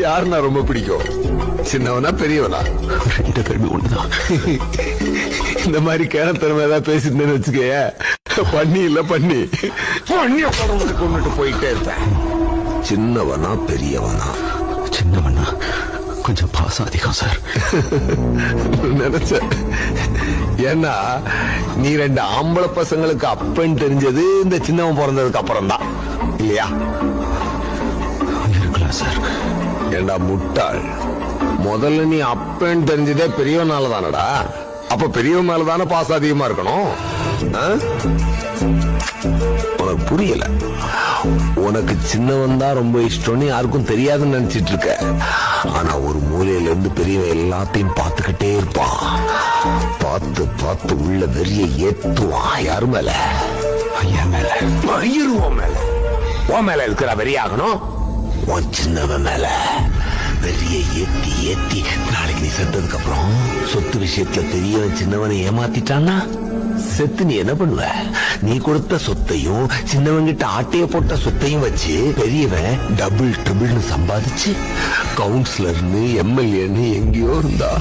யாருன்னா ரொம்ப பிடிக்கும்? சின்னவனா பெரியவனா? 2 பேருமே ஒண்ணுதான். இந்த மாதிரி கேனத்தனமா ஏதாவது பேசிட்டு வச்சுக்கய, பண்ணி இல்ல பண்ணி பண்ணிய கொண்டுட்டு போயிட்டே இருப்பேன். சின்னவனா பெரியவனா? சின்னவண்ணா கொஞ்சம் பாசம் அதிகம் சார். நினைச்ச. ஏன்னா நீ 2 ஆம்பளை பசங்களுக்கு அப்பன்னு தெரிஞ்சது இந்த சின்னவன் பிறந்ததுக்கு அப்புறம் தான் இல்லையா? இருக்கலாம் சார். ஏண்டா முட்டாள், முதல்ல நீ அப்பன்னு தெரிஞ்சதே பெரியவனால தானடா. அப்ப பெரியவன் மேலதானே பாசம் அதிகமா இருக்கணும். உனக்கு புரியல. உனக்கு சின்னவன் தான் ரொம்ப இஷ்டம்னு யாருக்கும் தெரியாதுன்னு நினைச்சிட்டு இருக்க. ஆனா ஒரு மூலையில இருந்து பெரியவன் எல்லாத்தையும் பார்த்துக்கிட்டே இருப்பான். பார்த்து பார்த்து உள்ள வெறிய ஏத்துவான். யாரு மேல? ஐயன் மேல. மயிருவோம் மேல. உன் மேல இருக்கிற வெறியாகணும். உன் சின்னவன் மேல வெறிய ஏத்தி ஏத்தி நாளைக்கு நீ செத்ததுக்கு அப்புறம் சொத்து விஷயத்துல பெரியவன் சின்னவனை ஏமாத்திட்டான்னா செத்து நீ என்ன பண்ணுவ? நீ கொடுத்த சொத்தையும் சின்னவங்கிட்ட ஆட்டைய போட்ட சொத்தையும் வச்சு பெரியவன் டபுள் ட்ரிபிள்னு சம்பாதிச்சு கவுன்சிலர்னு எம்எல்ஏன்னு எங்கேயோ இருந்தா